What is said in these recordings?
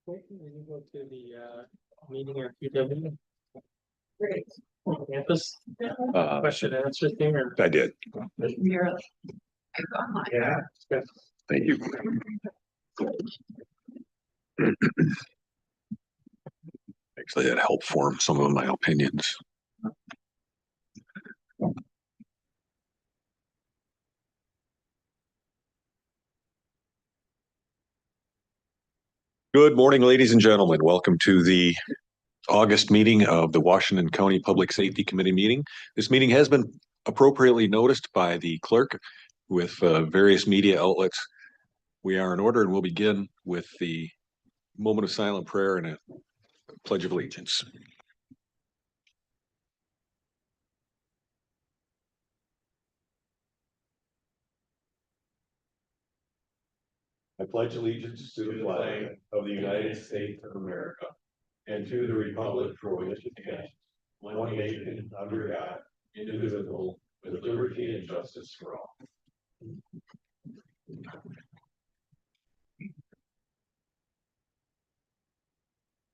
Wait, we can go to the meeting at PW. Great. Campus question and answer thing, or I did. You're yeah. Good. Thank you. Actually, that helped form some of my opinions. Good morning, ladies and gentlemen. Welcome to the August meeting of the Washington County Public Safety Committee meeting. This meeting has been appropriately noticed by the clerk with various media outlets. We are in order, and we'll begin with the moment of silent prayer and a pledge of allegiance. I pledge allegiance to the flag of the United States of America and to the republic for which it stands, one nation under God, indivisible, with liberty and justice for all.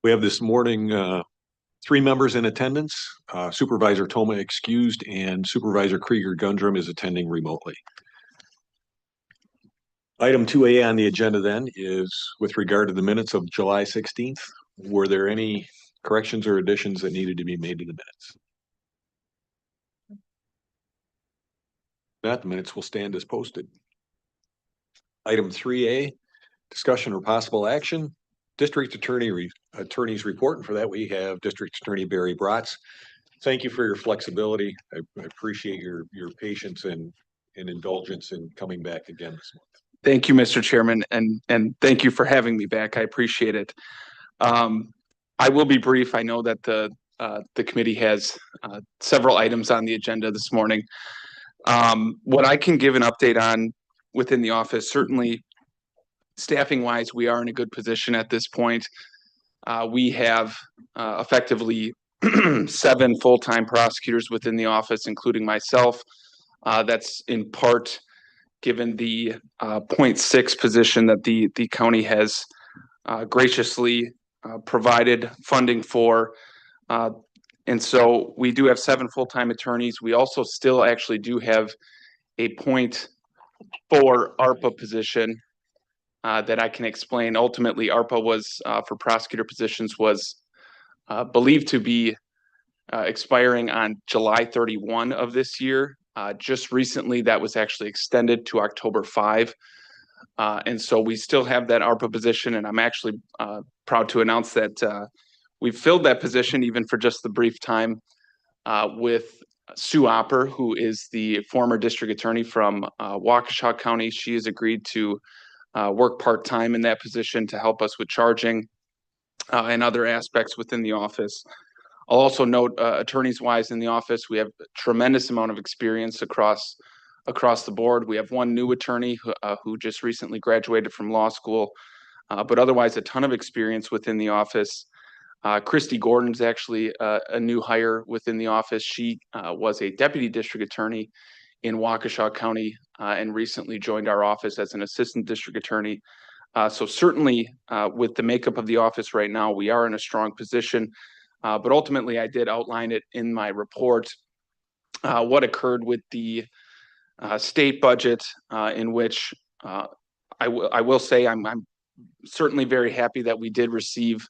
We have this morning 3 members in attendance. Supervisor Toma excused, and Supervisor Krieger Gundrum is attending remotely. Item 2A on the agenda then is with regard to the minutes of July 16th. Were there any corrections or additions that needed to be made to the minutes? Not, the minutes will stand as posted. Item 3A, discussion or possible action, district attorney's report. And for that, we have District Attorney Barry Bratz. Thank you for your flexibility. I appreciate your patience and indulgence in coming back again this month. Thank you, Mr. Chairman, and thank you for having me back. I appreciate it. I will be brief. I know that the committee has several items on the agenda this morning. What I can give an update on within the office, certainly staffing wise, we are in a good position at this point. We have effectively 7 full-time prosecutors within the office, including myself. That's in part given the 0.6 position that the county has graciously provided funding for. And so we do have 7 full-time attorneys. We also still actually do have a 0.4 ARPA position that I can explain. Ultimately, ARPA was for prosecutor positions was believed to be expiring on July 31 of this year. Just recently, that was actually extended to October 5. And so we still have that ARPA position, and I'm actually proud to announce that we've filled that position even for just the brief time with Sue Opper, who is the former district attorney from Waukesha County. She has agreed to work part-time in that position to help us with charging and other aspects within the office. I'll also note, attorneys-wise in the office, we have a tremendous amount of experience across the board. We have 1 new attorney who just recently graduated from law school, but otherwise a ton of experience within the office. Christy Gordon's actually a new hire within the office. She was a deputy district attorney in Waukesha County and recently joined our office as an assistant district attorney. So certainly with the makeup of the office right now, we are in a strong position. But ultimately, I did outline it in my report, what occurred with the state budget, in which I will say I'm certainly very happy that we did receive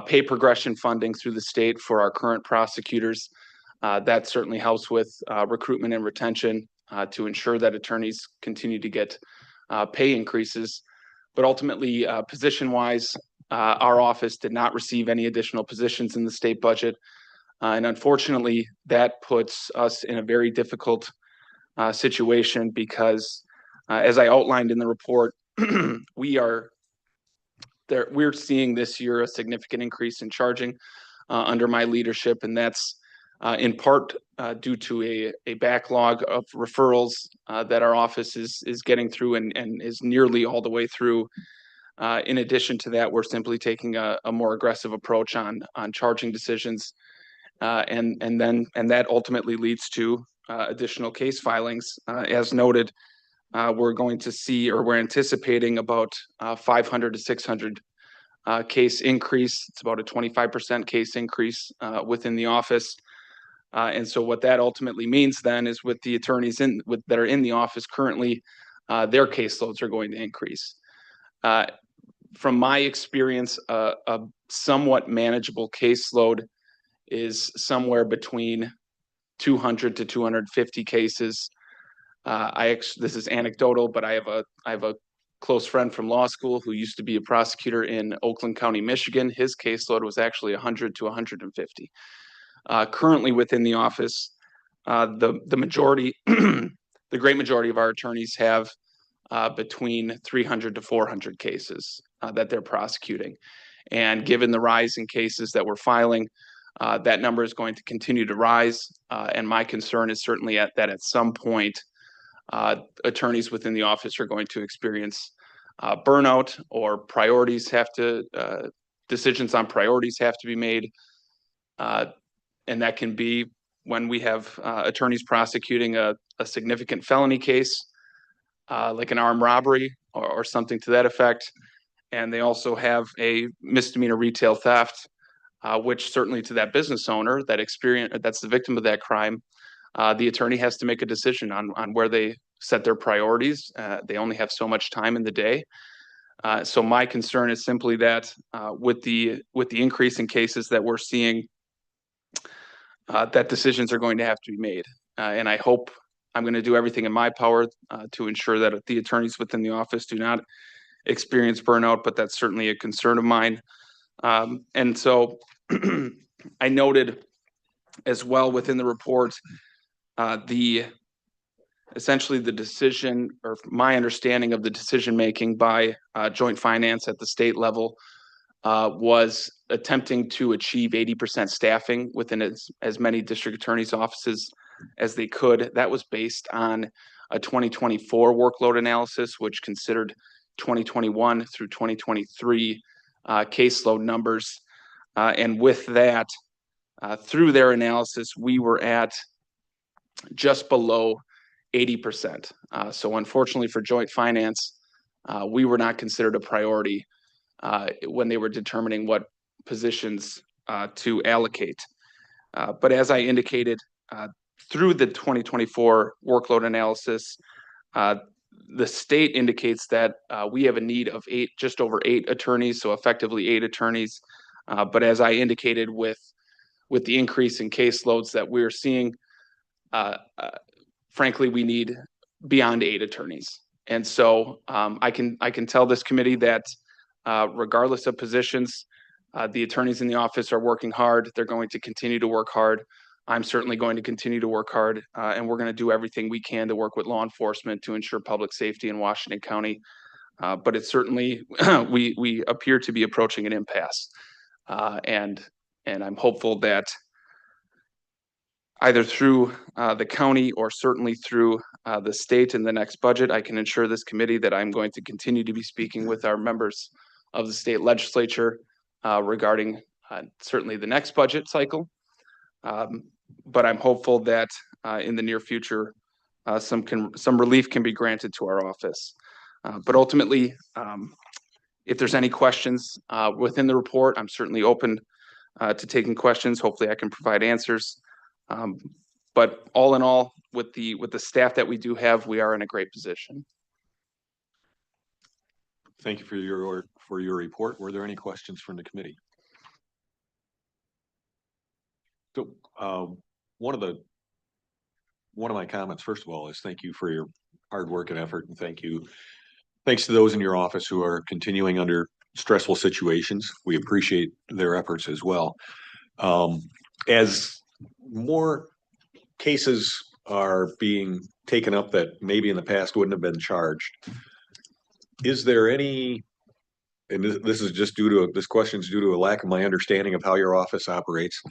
pay progression funding through the state for our current prosecutors. That certainly helps with recruitment and retention to ensure that attorneys continue to get pay increases. But ultimately, position-wise, our office did not receive any additional positions in the state budget. And unfortunately, that puts us in a very difficult situation because, as I outlined in the report, we're seeing this year a significant increase in charging under my leadership, and that's in part due to a backlog of referrals that our office is getting through and is nearly all the way through. In addition to that, we're simply taking a more aggressive approach on charging decisions, and that ultimately leads to additional case filings. As noted, we're going to see, or we're anticipating about 500 to 600 case increase. It's about a 25% case increase within the office. And so what that ultimately means then is with the attorneys that are in the office currently, their caseloads are going to increase. From my experience, a somewhat manageable caseload is somewhere between 200 to 250 cases. This is anecdotal, but I have a close friend from law school who used to be a prosecutor in Oakland County, Michigan. His caseload was actually 100 to 150. Currently within the office, the majority, the great majority of our attorneys have between 300 to 400 cases that they're prosecuting. And given the rise in cases that we're filing, that number is going to continue to rise. And my concern is certainly that at some point, attorneys within the office are going to experience burnout, or decisions on priorities have to be made. And that can be when we have attorneys prosecuting a significant felony case, like an armed robbery or something to that effect. And they also have a misdemeanor retail theft, which certainly to that business owner that's the victim of that crime, the attorney has to make a decision on where they set their priorities. They only have so much time in the day. So my concern is simply that with the increase in cases that we're seeing, that decisions are going to have to be made. And I hope I'm going to do everything in my power to ensure that the attorneys within the office do not experience burnout, but that's certainly a concern of mine. And so I noted as well within the report, essentially the decision, or my understanding of the decision-making by joint finance at the state level was attempting to achieve 80% staffing within as many district attorneys' offices as they could. That was based on a 2024 workload analysis, which considered 2021 through 2023 caseload numbers. And with that, through their analysis, we were at just below 80%. So unfortunately for joint finance, we were not considered a priority when they were determining what positions to allocate. But as I indicated, through the 2024 workload analysis, the state indicates that we have a need of just over 8 attorneys, so effectively 8 attorneys. But as I indicated, with the increase in caseloads that we're seeing, frankly, we need beyond 8 attorneys. And so I can tell this committee that regardless of positions, the attorneys in the office are working hard. They're going to continue to work hard. I'm certainly going to continue to work hard, and we're going to do everything we can to work with law enforcement to ensure public safety in Washington County. But it's certainly, we appear to be approaching an impasse. And I'm hopeful that either through the county or certainly through the state in the next budget, I can ensure this committee that I'm going to continue to be speaking with our members of the state legislature regarding certainly the next budget cycle. But I'm hopeful that in the near future, some relief can be granted to our office. But ultimately, if there's any questions within the report, I'm certainly open to taking questions. Hopefully I can provide answers. But all in all, with the staff that we do have, we are in a great position. Thank you for your report. Were there any questions from the committee? So one of my comments, first of all, is thank you for your hard work and effort, and thanks to those in your office who are continuing under stressful situations. We appreciate their efforts as well. As more cases are being taken up that maybe in the past wouldn't have been charged, is there any, and this question is due to a lack of my understanding of how your office operates,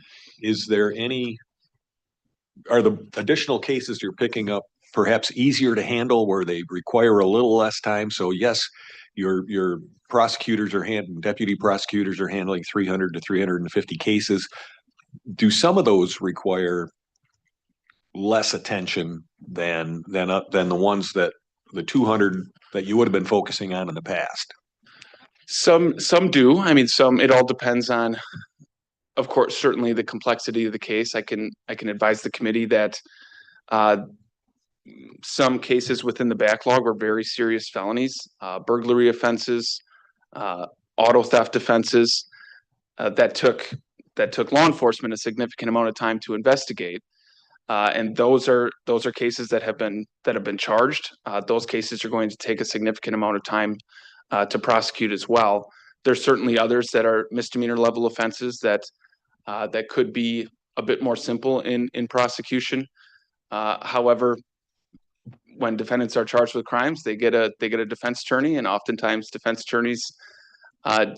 are the additional cases you're picking up perhaps easier to handle where they require a little less time? So yes, your deputy prosecutors are handling 300 to 350 cases. Do some of those require less attention than the ones the 200 that you would have been focusing on in the past? Some do. I mean, it all depends on, of course, certainly the complexity of the case. I can advise the committee that some cases within the backlog were very serious felonies, burglary offenses, auto theft offenses, that took law enforcement a significant amount of time to investigate. And those are cases that have been charged. Those cases are going to take a significant amount of time to prosecute as well. There's certainly others that are misdemeanor level offenses that could be a bit more simple in prosecution. However, when defendants are charged with crimes, they get a defense attorney, and oftentimes defense attorneys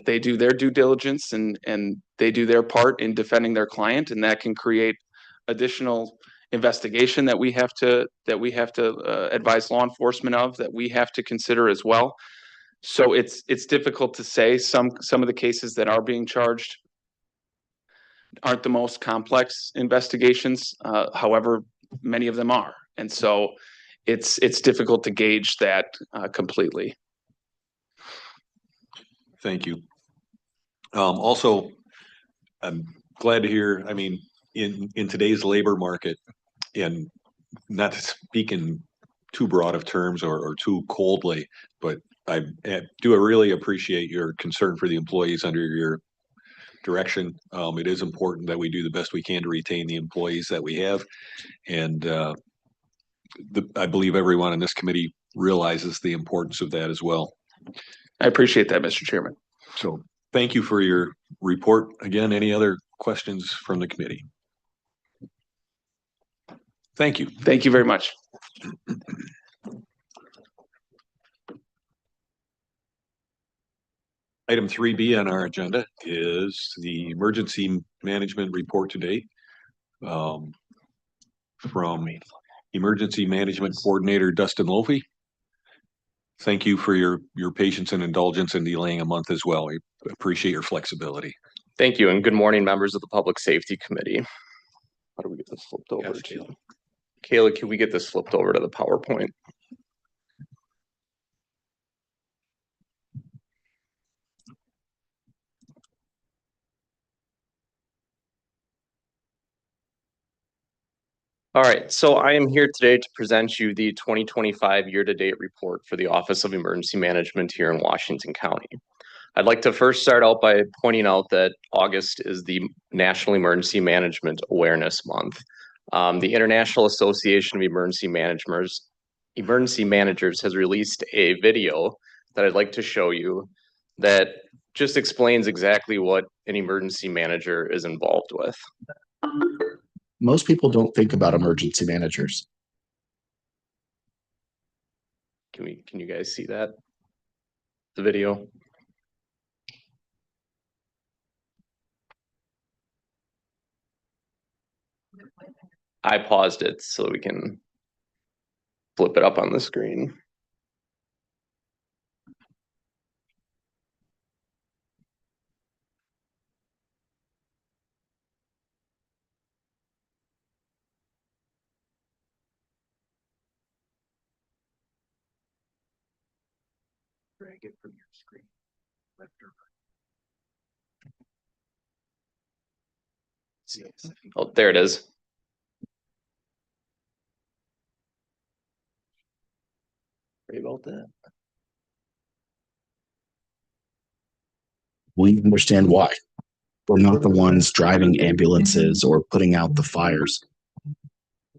they do their due diligence and they do their part in defending their client, and that can create additional investigation that we have to advise law enforcement of, that we have to consider as well. So it's difficult to say. Some of the cases that are being charged aren't the most complex investigations. However, many of them are, and so it's difficult to gauge that completely. Thank you. Also, I'm glad to hear, I mean, in today's labor market, and not to speak in too broad of terms or too coldly, but I do really appreciate your concern for the employees under your direction. It is important that we do the best we can to retain the employees that we have. And I believe everyone in this committee realizes the importance of that as well. I appreciate that, Mr. Chairman. So thank you for your report. Again, any other questions from the committee? Thank you. Thank you very much. Item 3B on our agenda is the emergency management report to date from Emergency Management Coordinator Dustin Lofi. Thank you for your patience and indulgence in delaying a month as well. We appreciate your flexibility. Thank you, and good morning, members of the Public Safety Committee. How do we get this flipped over to? Kayla, can we get this flipped over to the PowerPoint? All right, so I am here today to present you the 2025 year-to-date report for the Office of Emergency Management here in Washington County. I'd like to first start out by pointing out that August is the National Emergency Management Awareness Month. The International Association of Emergency Managers has released a video that I'd like to show you that just explains exactly what an emergency manager is involved with. Most people don't think about emergency managers. Can you guys see that? The video? I paused it so we can flip it up on the screen. Drag it from your screen, left or right. Oh, there it is. Sorry about that. We understand why. We're not the ones driving ambulances or putting out the fires.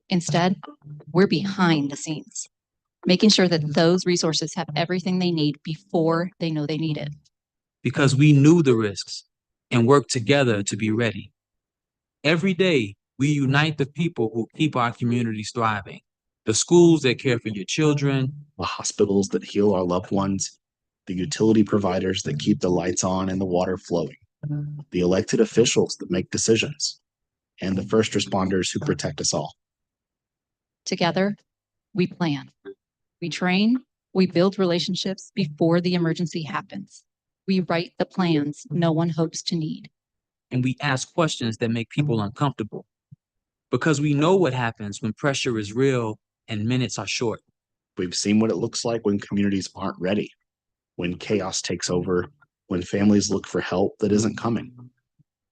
Instead, we're behind the scenes, making sure that those resources have everything they need before they know they need it. Because we knew the risks and worked together to be ready. Every day, we unite the people who keep our communities thriving. The schools that care for your children, The hospitals that heal our loved ones, the utility providers that keep the lights on and the water flowing, the elected officials that make decisions, and the first responders who protect us all. Together, we plan, we train, we build relationships before the emergency happens. We write the plans no one hopes to need. and we ask questions that make people uncomfortable. Because we know what happens when pressure is real and minutes are short. We've seen what it looks like when communities aren't ready, when chaos takes over, when families look for help that isn't coming.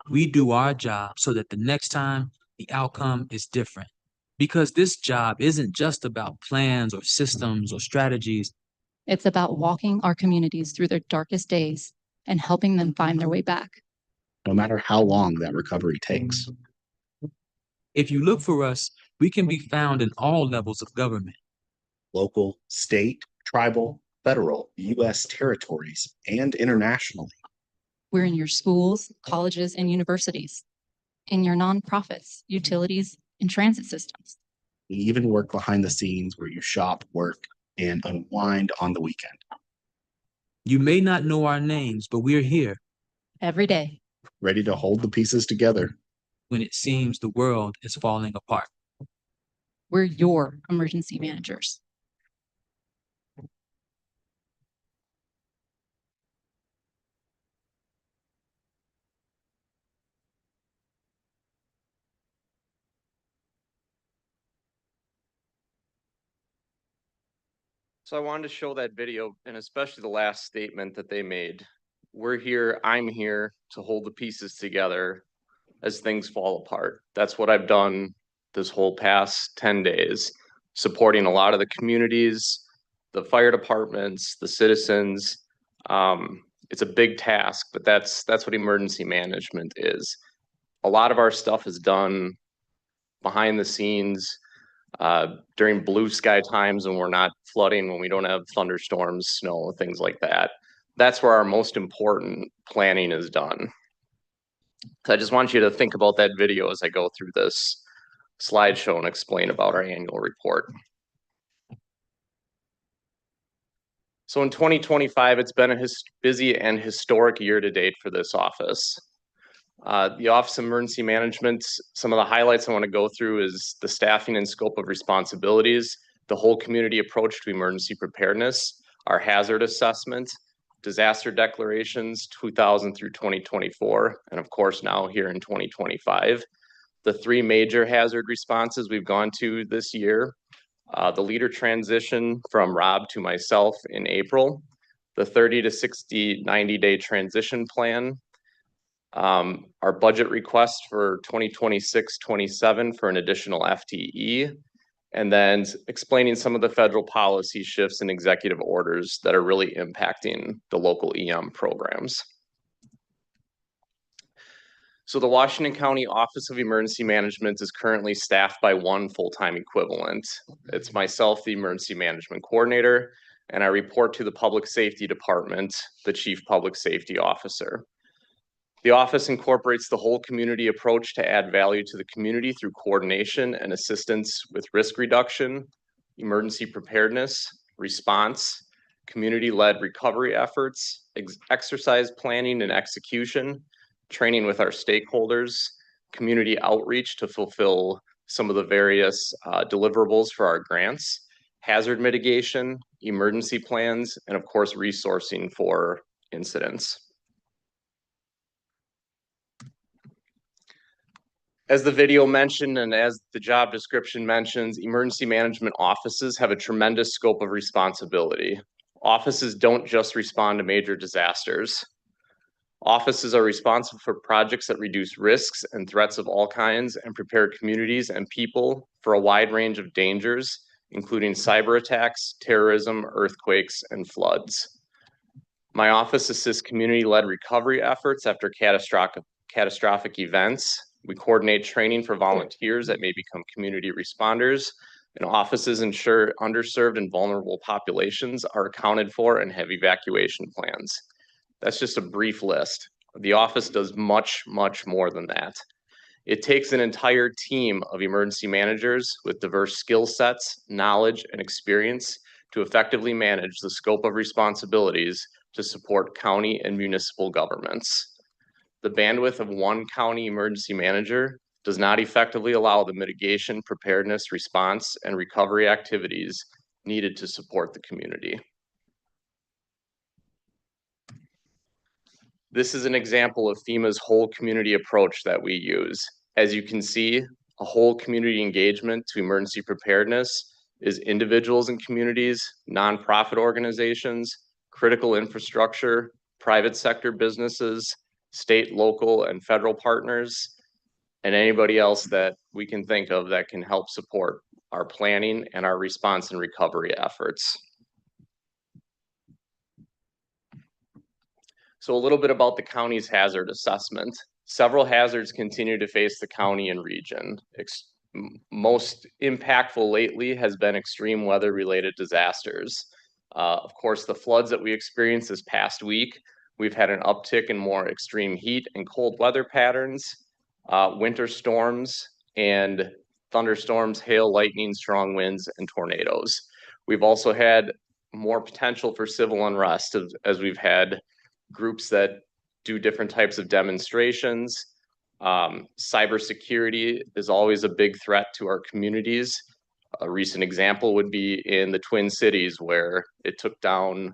We do our job so that the next time the outcome is different. Because this job isn't just about plans or systems or strategies. It's about walking our communities through their darkest days and helping them find their way back. No matter how long that recovery takes. If you look for us, we can be found in all levels of government. Local, state, tribal, federal, U.S. territories, and internationally. We're in your schools, colleges, and universities, in your nonprofits, utilities, and transit systems. We even work behind the scenes where you shop, work, and unwind on the weekend. You may not know our names, but we're here Every day. Ready to hold the pieces together. when it seems the world is falling apart. We're your emergency managers. So I wanted to show that video and especially the last statement that they made. We're here, I'm here to hold the pieces together as things fall apart. That's what I've done this whole past 10 days, supporting a lot of the communities, the fire departments, the citizens. It's a big task, but that's what emergency management is. A lot of our stuff is done behind the scenes, during blue sky times when we're not flooding, when we don't have thunderstorms, snow, things like that. That's where our most important planning is done. So I just want you to think about that video as I go through this slideshow and explain about our annual report. So in 2025, it's been a busy and historic year to date for this office. The Office of Emergency Management, some of the highlights I want to go through is the staffing and scope of responsibilities, the whole community approach to emergency preparedness, our hazard assessment, disaster declarations 2000 through 2024, and of course now here in 2025. The three major hazard responses we've gone to this year, the leader transition from Rob to myself in April, the 30 to 60, 90-day transition plan, our budget request for 2026-27 for an additional FTE, and then explaining some of the federal policy shifts and executive orders that are really impacting the local EM programs. So the Washington County Office of Emergency Management is currently staffed by one full-time equivalent. It's myself, the Emergency Management Coordinator, and I report to the Public Safety Department, the Chief Public Safety Officer. The office incorporates the whole community approach to add value to the community through coordination and assistance with risk reduction, emergency preparedness, response, community-led recovery efforts, exercise planning and execution, training with our stakeholders, community outreach to fulfill some of the various deliverables for our grants, hazard mitigation, emergency plans, and of course, resourcing for incidents. As the video mentioned and as the job description mentions, emergency management offices have a tremendous scope of responsibility. Offices don't just respond to major disasters. Offices are responsible for projects that reduce risks and threats of all kinds and prepare communities and people for a wide range of dangers, including cyber attacks, terrorism, earthquakes, and floods. My office assists community-led recovery efforts after catastrophic events. We coordinate training for volunteers that may become community responders, and offices ensure underserved and vulnerable populations are accounted for and have evacuation plans. That's just a brief list. The office does much, much more than that. It takes an entire team of emergency managers with diverse skill sets, knowledge, and experience to effectively manage the scope of responsibilities to support county and municipal governments. The bandwidth of one county emergency manager does not effectively allow the mitigation, preparedness, response, and recovery activities needed to support the community. This is an example of FEMA's whole community approach that we use. As you can see, a whole community engagement to emergency preparedness is individuals and communities, nonprofit organizations, critical infrastructure, private sector businesses, state, local, and federal partners, and anybody else that we can think of that can help support our planning and our response and recovery efforts. So a little bit about the county's hazard assessment. Several hazards continue to face the county and region. Most impactful lately has been extreme weather-related disasters. Of course, the floods that we experienced this past week, we've had an uptick in more extreme heat and cold weather patterns, winter storms, and thunderstorms, hail, lightning, strong winds, and tornadoes. We've also had more potential for civil unrest as we've had groups that do different types of demonstrations. Cybersecurity is always a big threat to our communities. A recent example would be in the Twin Cities, where it took down,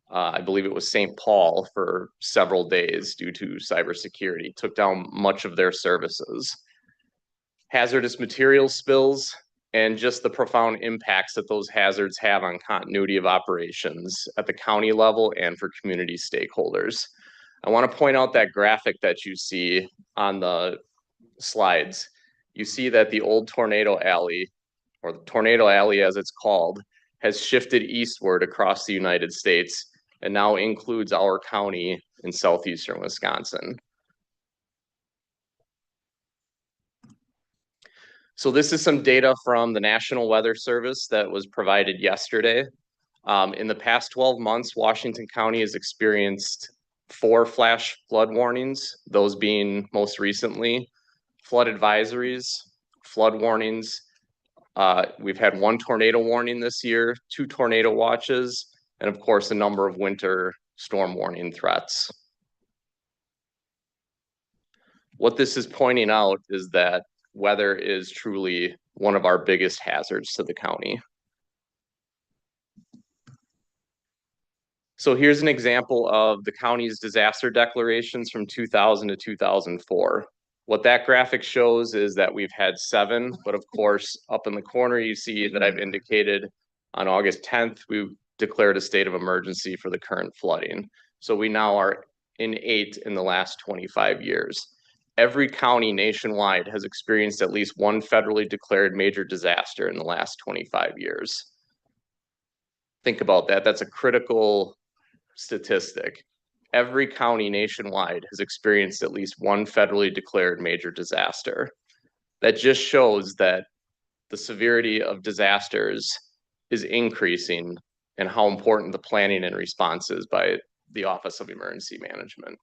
I believe it was St. Paul for several days due to cybersecurity, took down much of their services. Hazardous material spills and just the profound impacts that those hazards have on continuity of operations at the county level and for community stakeholders. I want to point out that graphic that you see on the slides. You see that the old Tornado Alley, or the Tornado Alley as it's called, has shifted eastward across the United States and now includes our county in southeastern Wisconsin. So this is some data from the National Weather Service that was provided yesterday. In the past 12 months, Washington County has experienced 4 flash flood warnings, those being most recently flood advisories, flood warnings. We've had 1 tornado warning this year, 2 tornado watches, and of course, a number of winter storm warning threats. What this is pointing out is that weather is truly one of our biggest hazards to the county. So here's an example of the county's disaster declarations from 2000 to 2004. What that graphic shows is that we've had 7, but of course, up in the corner, you see that I've indicated on August 10th, we declared a state of emergency for the current flooding. So we now are in 8 in the last 25 years. Every county nationwide has experienced at least 1 federally declared major disaster in the last 25 years. Think about that. That's a critical statistic. Every county nationwide has experienced at least 1 federally declared major disaster. That just shows that the severity of disasters is increasing and how important the planning and response is by the Office of Emergency Management.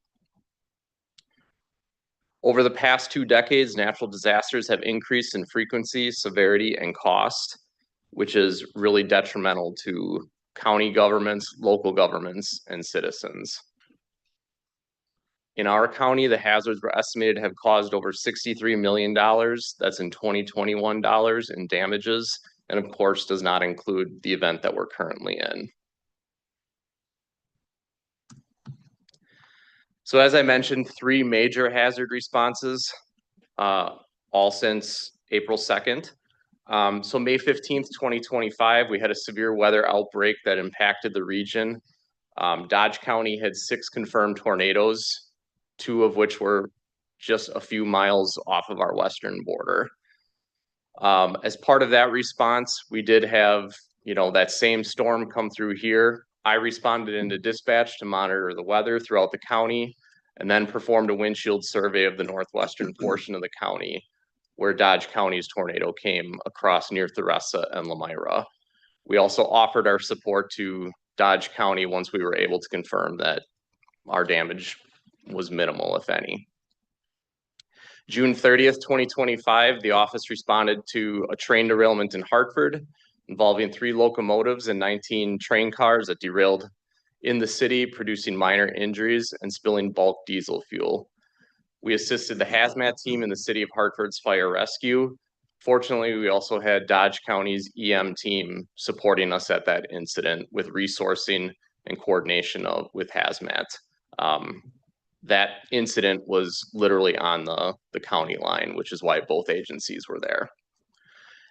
Over the past 2 decades, natural disasters have increased in frequency, severity, and cost, which is really detrimental to county governments, local governments, and citizens. In our county, the hazards were estimated to have caused over $63 million. That's in 2021 dollars in damages, and of course does not include the event that we're currently in. So as I mentioned, 3 major hazard responses, all since April 2nd. So May 15th, 2025, we had a severe weather outbreak that impacted the region. Dodge County had 6 confirmed tornadoes, 2 of which were just a few miles off of our western border. As part of that response, we did have, that same storm come through here. I responded into dispatch to monitor the weather throughout the county and then performed a windshield survey of the northwestern portion of the county where Dodge County's tornado came across near Theresa and Lamira. We also offered our support to Dodge County once we were able to confirm that our damage was minimal, if any. June 30th, 2025, the office responded to a train derailment in Hartford involving 3 locomotives and 19 train cars that derailed in the city, producing minor injuries and spilling bulk diesel fuel. We assisted the hazmat team in the city of Hartford's fire rescue. Fortunately, we also had Dodge County's EM team supporting us at that incident with resourcing and coordination with hazmat. That incident was literally on the county line, which is why both agencies were there.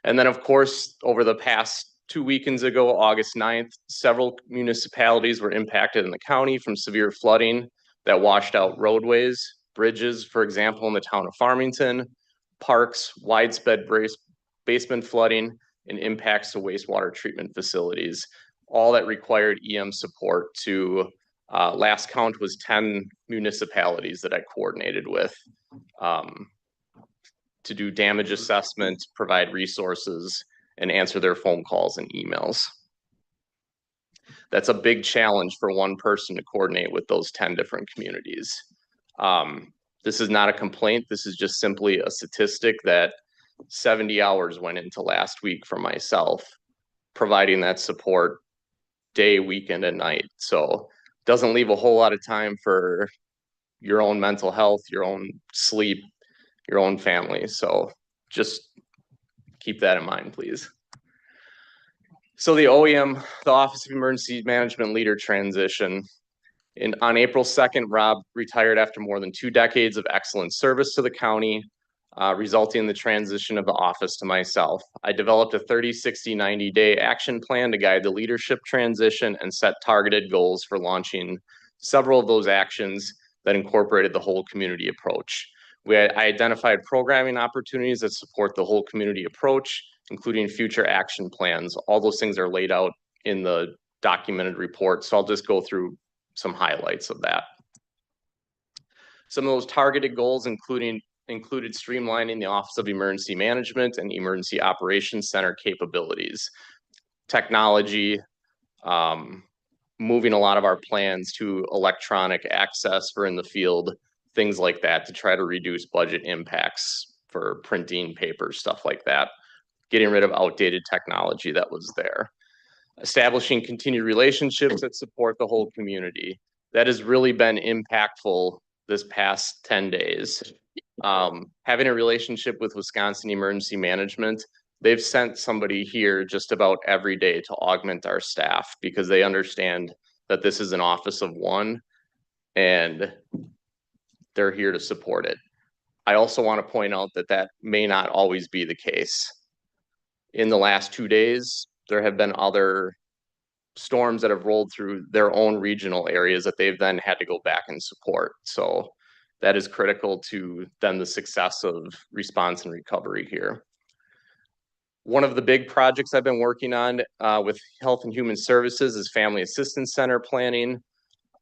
And then, of course, over the past 2 weekends ago, August 9th, several municipalities were impacted in the county from severe flooding that washed out roadways, bridges, for example, in the town of Farmington, parks, widespread basement flooding, and impacts to wastewater treatment facilities, all that required EM support to, last count was 10 municipalities that I coordinated with to do damage assessment, provide resources, and answer their phone calls and emails. That's a big challenge for one person to coordinate with those 10 different communities. This is not a complaint. This is just simply a statistic that 70 hours went into last week for myself, providing that support day, weekend, and night. So doesn't leave a whole lot of time for your own mental health, your own sleep, your own family. So just keep that in mind, please. So the OEM, the Office of Emergency Management Leader transition. On April 2nd, Rob retired after more than 2 decades of excellent service to the county, resulting in the transition of the office to myself. I developed a 30, 60, 90-day action plan to guide the leadership transition and set targeted goals for launching several of those actions that incorporated the whole community approach. I identified programming opportunities that support the whole community approach, including future action plans. All those things are laid out in the documented report, so I'll just go through some highlights of that. Some of those targeted goals included streamlining the Office of Emergency Management and Emergency Operations Center capabilities, technology, moving a lot of our plans to electronic access for in the field, things like that to try to reduce budget impacts for printing, paper, stuff like that. Getting rid of outdated technology that was there. Establishing continued relationships that support the whole community. That has really been impactful this past 10 days. Having a relationship with Wisconsin Emergency Management, they've sent somebody here just about every day to augment our staff because they understand that this is an office of one and they're here to support it. I also want to point out that that may not always be the case. In the last 2 days, there have been other storms that have rolled through their own regional areas that they've then had to go back and support. So that is critical to then the success of response and recovery here. One of the big projects I've been working on with Health and Human Services is Family Assistance Center planning,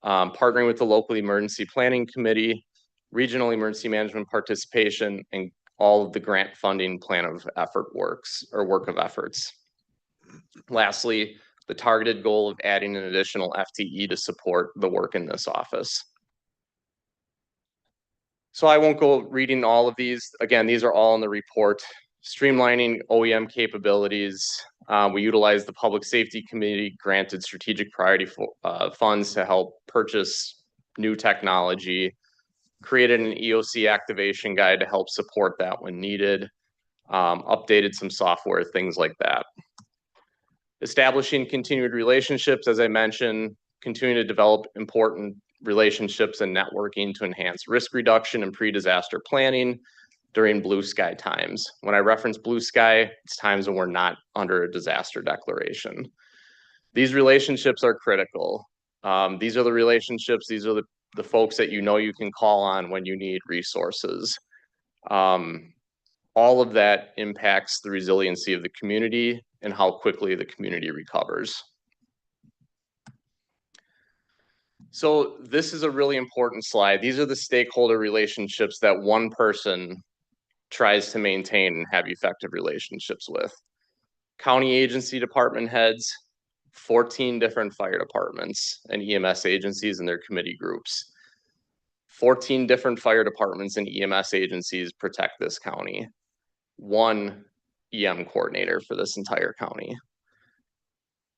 partnering with the local emergency planning committee, regional emergency management participation, and all of the grant funding plan of effort work of efforts. Lastly, the targeted goal of adding an additional FTE to support the work in this office. So I won't go reading all of these. Again, these are all in the report. Streamlining OEM capabilities. We utilize the Public Safety Committee granted strategic priority funds to help purchase new technology. Created an EOC activation guide to help support that when needed. Updated some software, things like that. Establishing continued relationships, as I mentioned, continuing to develop important relationships and networking to enhance risk reduction and pre-disaster planning during blue sky times. When I reference blue sky, it's times when we're not under a disaster declaration. These relationships are critical. These are the relationships, these are the folks that you know you can call on when you need resources. All of that impacts the resiliency of the community and how quickly the community recovers. So this is a really important slide. These are the stakeholder relationships that one person tries to maintain and have effective relationships with. County agency department heads, 14 different fire departments and EMS agencies and their committee groups. 14 different fire departments and EMS agencies protect this county. 1 EM coordinator for this entire county.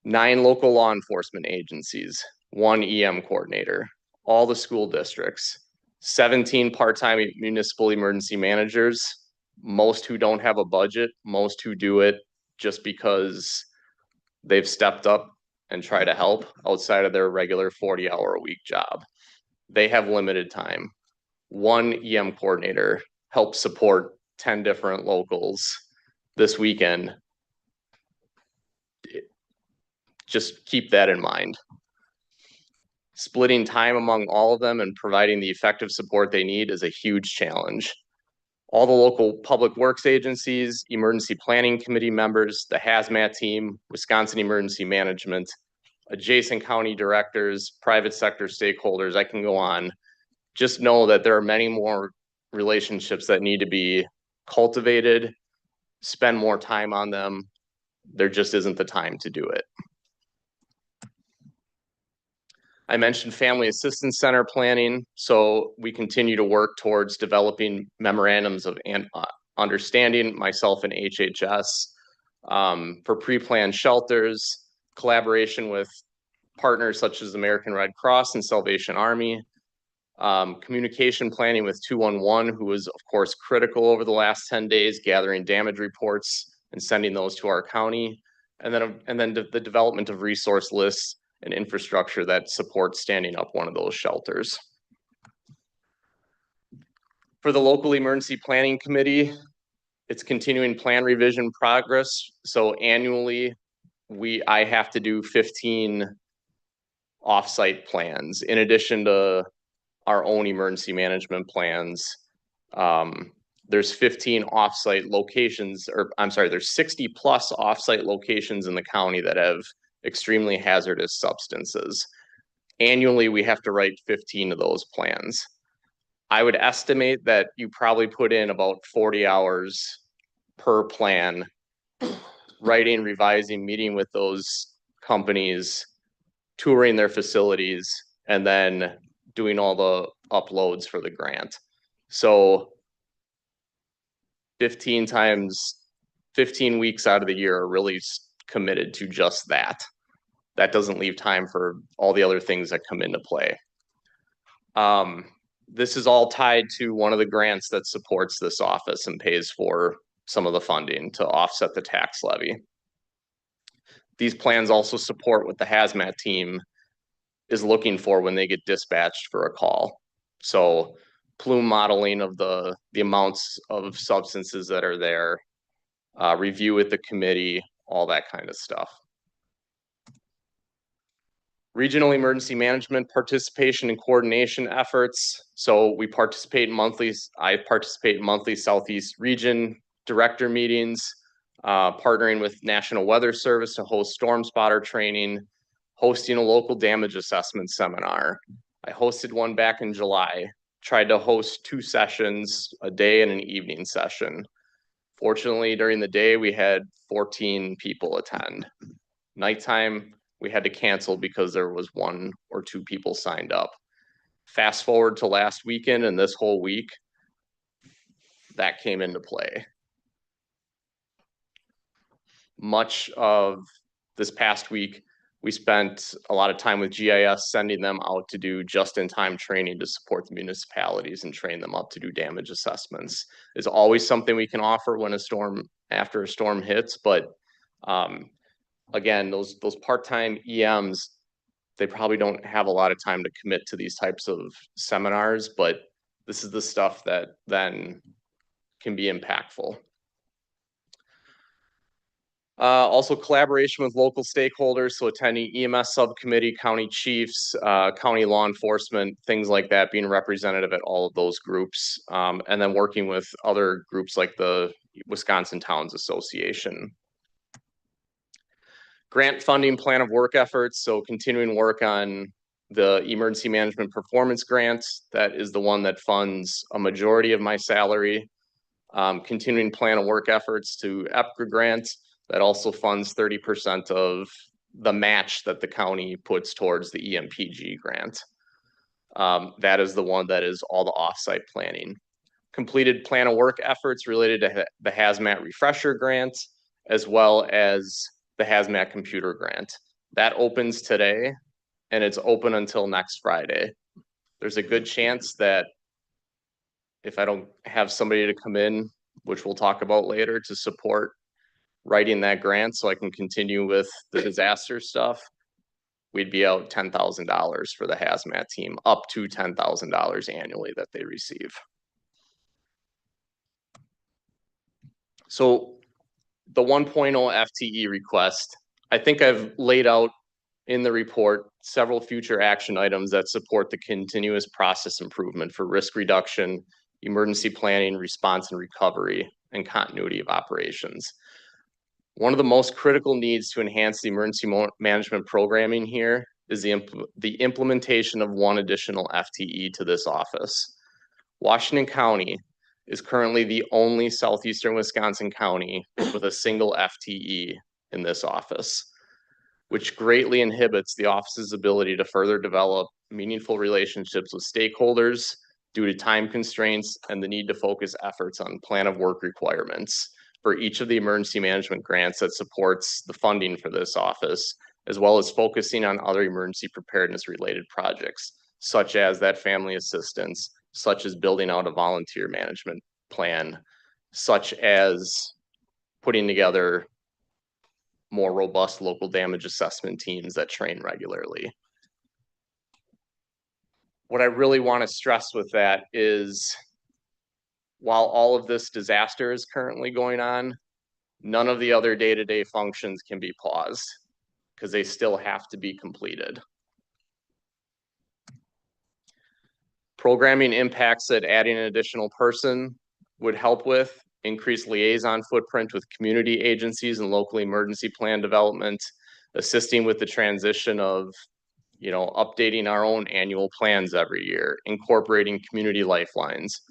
9 local law enforcement agencies, 1 EM coordinator, all the school districts, 17 part-time municipal emergency managers, most who don't have a budget, most who do it just because they've stepped up and try to help outside of their regular 40-hour-a-week job. They have limited time. 1 EM coordinator helps support 10 different locals this weekend. just keep that in mind. Splitting time among all of them and providing the effective support they need is a huge challenge. All the local public works agencies, emergency planning committee members, the hazmat team, Wisconsin Emergency Management, adjacent county directors, private sector stakeholders, I can go on. Just know that there are many more relationships that need to be cultivated, spend more time on them. There just isn't the time to do it. I mentioned Family Assistance Center planning, so we continue to work towards developing memorandums of understanding, myself and HHS, for pre-planned shelters, collaboration with partners such as American Red Cross and Salvation Army, communication planning with 211, who was of course critical over the last 10 days, gathering damage reports and sending those to our county, and then the development of resource lists and infrastructure that supports standing up one of those shelters. For the local emergency planning committee, it's continuing plan revision progress. So annually, I have to do 15 offsite plans in addition to our own emergency management plans. There's 15 offsite locations, or I'm sorry, there's 60 plus offsite locations in the county that have extremely hazardous substances. Annually, we have to write 15 of those plans. I would estimate that you probably put in about 40 hours per plan, writing, revising, meeting with those companies, touring their facilities, and then doing all the uploads for the grant. So 15 weeks out of the year are really committed to just that. That doesn't leave time for all the other things that come into play. This is all tied to one of the grants that supports this office and pays for some of the funding to offset the tax levy. These plans also support what the hazmat team is looking for when they get dispatched for a call. So plume modeling of the amounts of substances that are there, review with the committee, all that kind of stuff. Regional emergency management participation and coordination efforts. So we participate monthly. I participate in monthly Southeast region director meetings, partnering with National Weather Service to host storm spotter training, hosting a local damage assessment seminar. I hosted one back in July, tried to host 2 sessions, a day and an evening session. Fortunately, during the day, we had 14 people attend. Nighttime, we had to cancel because there was 1 or 2 people signed up. Fast forward to last weekend and this whole week, that came into play. Much of this past week, we spent a lot of time with GIS, sending them out to do just-in-time training to support the municipalities and train them up to do damage assessments. It's always something we can offer when after a storm hits, but again, those part-time EMs, they probably don't have a lot of time to commit to these types of seminars, but this is the stuff that then can be impactful. Also collaboration with local stakeholders, so attending EMS subcommittee, county chiefs, county law enforcement, things like that, being representative at all of those groups, and then working with other groups like the Wisconsin Towns Association. Grant funding plan of work efforts, so continuing work on the emergency management performance grants. That is the one that funds a majority of my salary. Continuing plan of work efforts to EPGR grants. That also funds 30% of the match that the county puts towards the EMPG grant. That is the one that is all the offsite planning. Completed plan of work efforts related to the hazmat refresher grant, as well as the hazmat computer grant. That opens today and it's open until next Friday. There's a good chance that if I don't have somebody to come in, which we'll talk about later, to support writing that grant so I can continue with the disaster stuff, we'd be out $10,000 for the hazmat team, up to $10,000 annually that they receive. So the 1.0 FTE request, I think I've laid out in the report several future action items that support the continuous process improvement for risk reduction, emergency planning, response and recovery, and continuity of operations. One of the most critical needs to enhance the emergency management programming here is the implementation of one additional FTE to this office. Washington County is currently the only southeastern Wisconsin county with a single FTE in this office, which greatly inhibits the office's ability to further develop meaningful relationships with stakeholders due to time constraints and the need to focus efforts on plan of work requirements for each of the emergency management grants that supports the funding for this office, as well as focusing on other emergency preparedness related projects, such as that family assistance, such as building out a volunteer management plan, such as putting together more robust local damage assessment teams that train regularly. What I really want to stress with that is, while all of this disaster is currently going on, none of the other day-to-day functions can be paused because they still have to be completed. Programming impacts that adding an additional person would help with: increased liaison footprint with community agencies and local emergency plan development, assisting with the transition of, updating our own annual plans every year, incorporating community lifelines,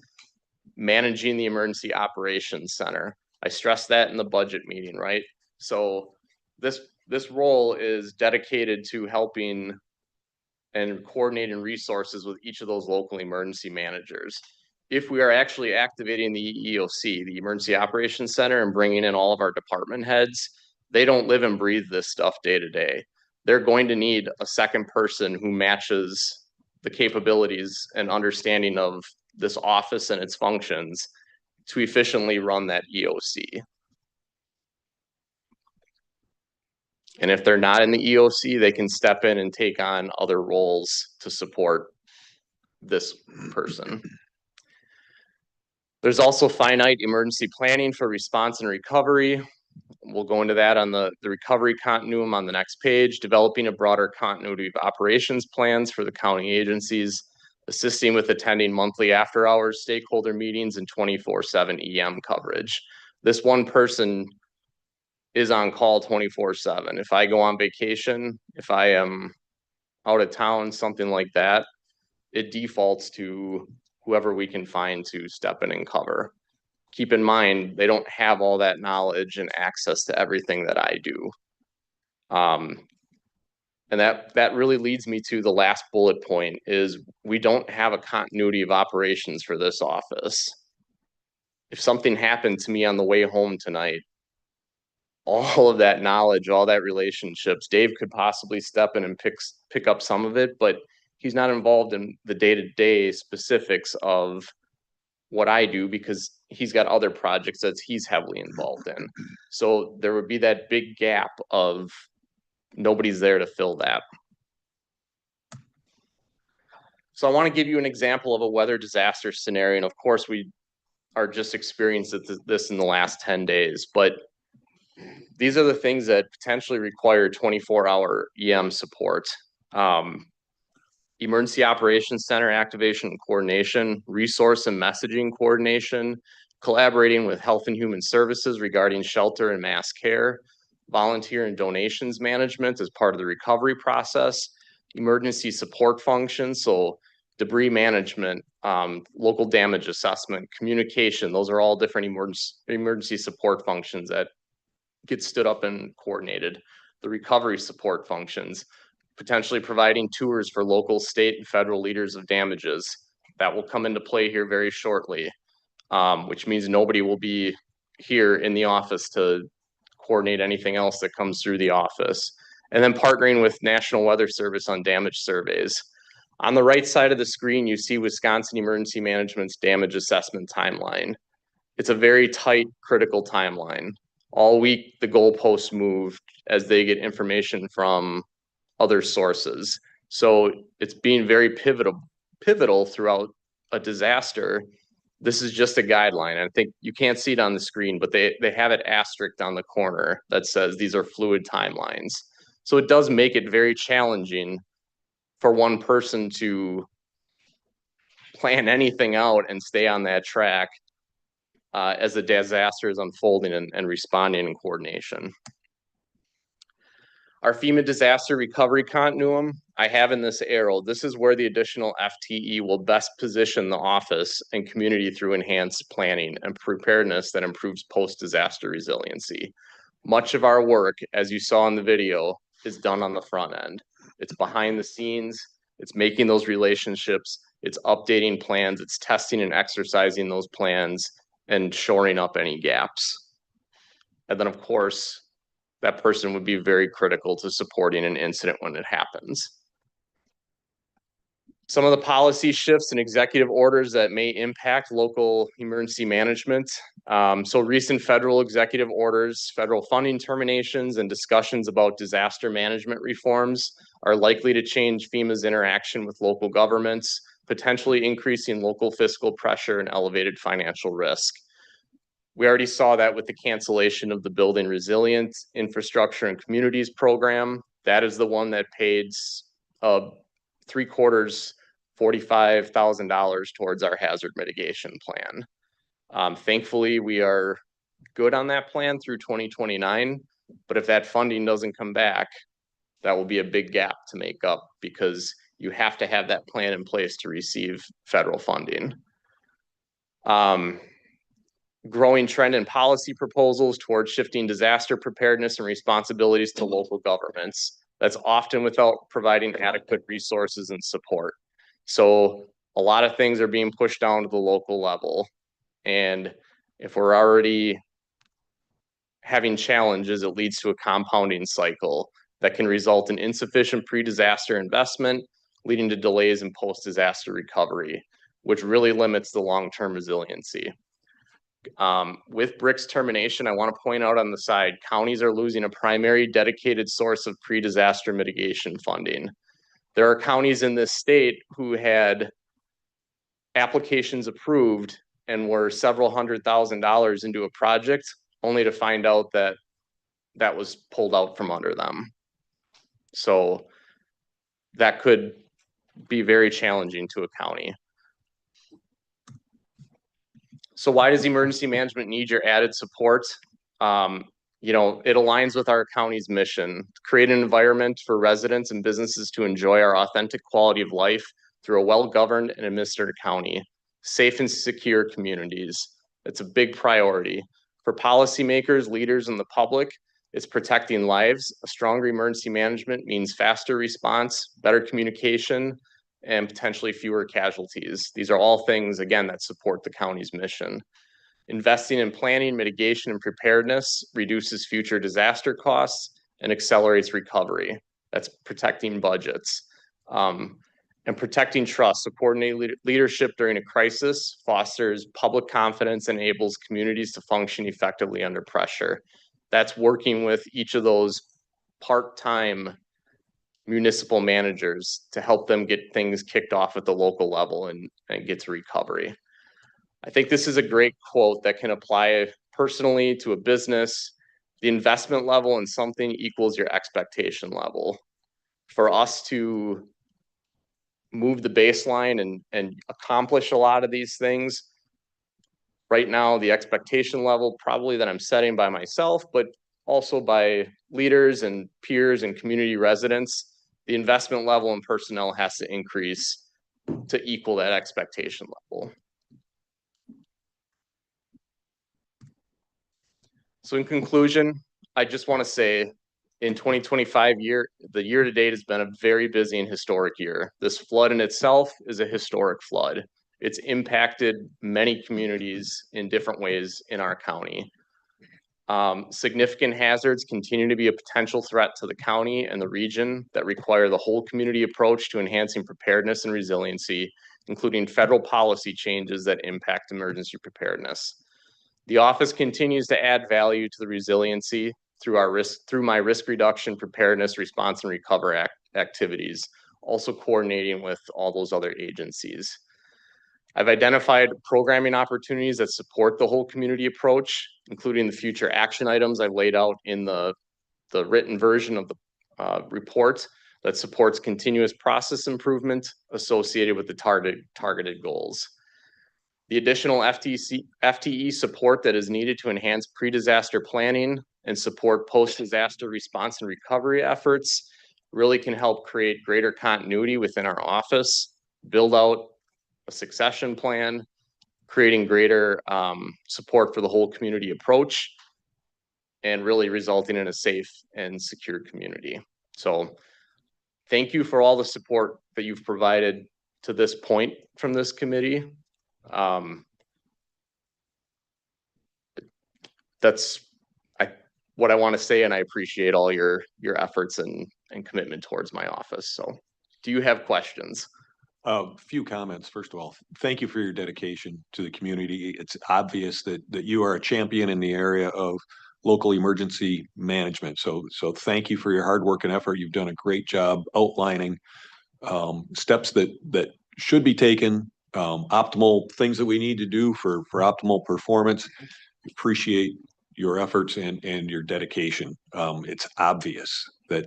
managing the emergency operations center. I stressed that in the budget meeting, right? So this role is dedicated to helping and coordinating resources with each of those local emergency managers. If we are actually activating the EOC, the Emergency Operations Center, and bringing in all of our department heads, they don't live and breathe this stuff day to day. They're going to need a second person who matches the capabilities and understanding of this office and its functions to efficiently run that EOC. And if they're not in the EOC, they can step in and take on other roles to support this person. There's also finite emergency planning for response and recovery. We'll go into that on the recovery continuum on the next page. Developing a broader continuity of operations plans for the county agencies, assisting with attending monthly after hours stakeholder meetings and 24/7 EM coverage. This one person is on call 24/7. If I go on vacation, if I am out of town, something like that, it defaults to whoever we can find to step in and cover. Keep in mind, they don't have all that knowledge and access to everything that I do. And that really leads me to the last bullet point, is we don't have a continuity of operations for this office. If something happened to me on the way home tonight, all of that knowledge, all that relationships, Dave could possibly step in and pick up some of it, but he's not involved in the day-to-day specifics of what I do because he's got other projects that he's heavily involved in. So there would be that big gap of nobody's there to fill that. So I want to give you an example of a weather disaster scenario. And of course, we are just experiencing this in the last 10 days, but these are the things that potentially require 24-hour EM support. Emergency Operations Center activation and coordination, resource and messaging coordination, collaborating with Health and Human Services regarding shelter and mass care, volunteer and donations management as part of the recovery process, emergency support functions, so debris management, local damage assessment, communication. Those are all different emergency support functions that get stood up and coordinated. The recovery support functions, potentially providing tours for local, state, and federal leaders of damages. That will come into play here very shortly, which means nobody will be here in the office to coordinate anything else that comes through the office. And then partnering with National Weather Service on damage surveys. On the right side of the screen, you see Wisconsin Emergency Management's damage assessment timeline. It's a very tight, critical timeline. All week, the goalposts move as they get information from other sources. So it's being very pivotal throughout a disaster. This is just a guideline. I think you can't see it on the screen, but they have it asterisked on the corner that says these are fluid timelines. So it does make it very challenging for one person to plan anything out and stay on that track as the disaster is unfolding and responding in coordination. Our FEMA disaster recovery continuum, I have in this arrow, this is where the additional FTE will best position the office and community through enhanced planning and preparedness that improves post-disaster resiliency. Much of our work, as you saw in the video, is done on the front end. It's behind the scenes, it's making those relationships, it's updating plans, it's testing and exercising those plans and shoring up any gaps. And then of course, that person would be very critical to supporting an incident when it happens. Some of the policy shifts and executive orders that may impact local emergency management. So recent federal executive orders, federal funding terminations, and discussions about disaster management reforms are likely to change FEMA's interaction with local governments, potentially increasing local fiscal pressure and elevated financial risk. We already saw that with the cancellation of the Building Resilient Infrastructure and Communities program. That is the one that paid 3/4, $45,000 towards our hazard mitigation plan. Thankfully, we are good on that plan through 2029, but if that funding doesn't come back, that will be a big gap to make up because you have to have that plan in place to receive federal funding. Growing trend in policy proposals towards shifting disaster preparedness and responsibilities to local governments. That's often without providing adequate resources and support. So a lot of things are being pushed down to the local level. And if we're already having challenges, it leads to a compounding cycle that can result in insufficient pre-disaster investment, leading to delays in post-disaster recovery, which really limits the long-term resiliency. With BRIC's termination, I want to point out on the side, counties are losing a primary dedicated source of pre-disaster mitigation funding. There are counties in this state who had applications approved and were several $100,000s into a project, only to find out that that was pulled out from under them. So that could be very challenging to a county. So why does emergency management need your added support? It aligns with our county's mission, to create an environment for residents and businesses to enjoy our authentic quality of life through a well-governed and administered county, safe and secure communities. It's a big priority. For policymakers, leaders, and the public, it's protecting lives. A stronger emergency management means faster response, better communication, and potentially fewer casualties. These are all things, again, that support the county's mission. Investing in planning, mitigation, and preparedness reduces future disaster costs and accelerates recovery. That's protecting budgets. And protecting trust. So coordinated leadership during a crisis fosters public confidence and enables communities to function effectively under pressure. That's working with each of those part-time municipal managers to help them get things kicked off at the local level and get to recovery. I think this is a great quote that can apply personally to a business. The investment level in something equals your expectation level. For us to move the baseline and accomplish a lot of these things, right now the expectation level probably that I'm setting by myself, but also by leaders and peers and community residents, the investment level in personnel has to increase to equal that expectation level. So in conclusion, I just want to say in 2025 the year to date has been a very busy and historic year. This flood in itself is a historic flood. It's impacted many communities in different ways in our county. Significant hazards continue to be a potential threat to the county and the region that require the whole community approach to enhancing preparedness and resiliency, including federal policy changes that impact emergency preparedness. The office continues to add value to the resiliency through my risk reduction, preparedness, response, and recovery activities, also coordinating with all those other agencies. I've identified programming opportunities that support the whole community approach, including the future action items I've laid out in the written version of report that supports continuous process improvement associated with the targeted goals. The additional FTE support that is needed to enhance pre-disaster planning and support post-disaster response and recovery efforts really can help create greater continuity within our office, build out a succession plan, creating greater support for the whole community approach, and really resulting in a safe and secure community. So thank you for all the support that you've provided to this point from this committee. That's what I want to say, and I appreciate all your efforts and commitment towards my office. So do you have questions? A few comments. First of all, thank you for your dedication to the community. It's obvious that you are a champion in the area of local emergency management. So thank you for your hard work and effort. You've done a great job outlining steps that should be taken, optimal things that we need to do for optimal performance. Appreciate your efforts and your dedication. It's obvious that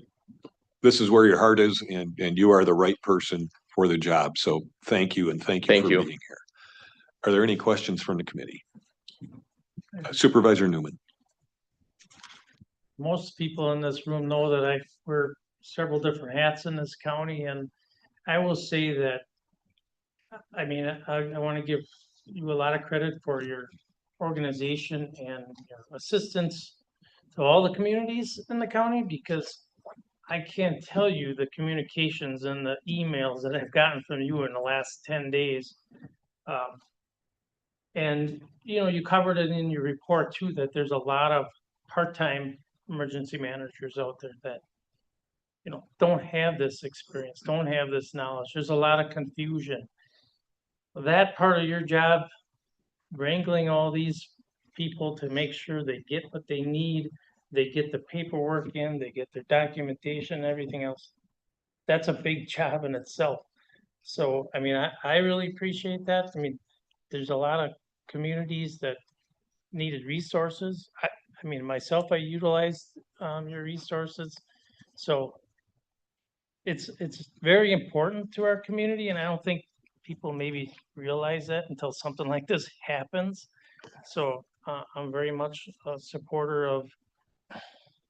this is where your heart is, and you are the right person for the job. So thank you, and thank you for being here. Are there any questions from the committee? Supervisor Newman. Most people in this room know that I wear several different hats in this county, and I will say that, I mean, I want to give you a lot of credit for your organization and your assistance to all the communities in the county, because I can't tell you the communications and the emails that I've gotten from you in the last 10 days. And, you know, you covered it in your report too, that there's a lot of part-time emergency managers out there that, you know, don't have this experience, don't have this knowledge. There's a lot of confusion. That part of your job, wrangling all these people to make sure they get what they need, they get the paperwork in, they get their documentation, everything else. That's a big job in itself. So, I mean, I really appreciate that. I mean, there's a lot of communities that needed resources. I mean, myself, I utilized your resources. So it's very important to our community, and I don't think people maybe realize that until something like this happens. So I'm very much a supporter of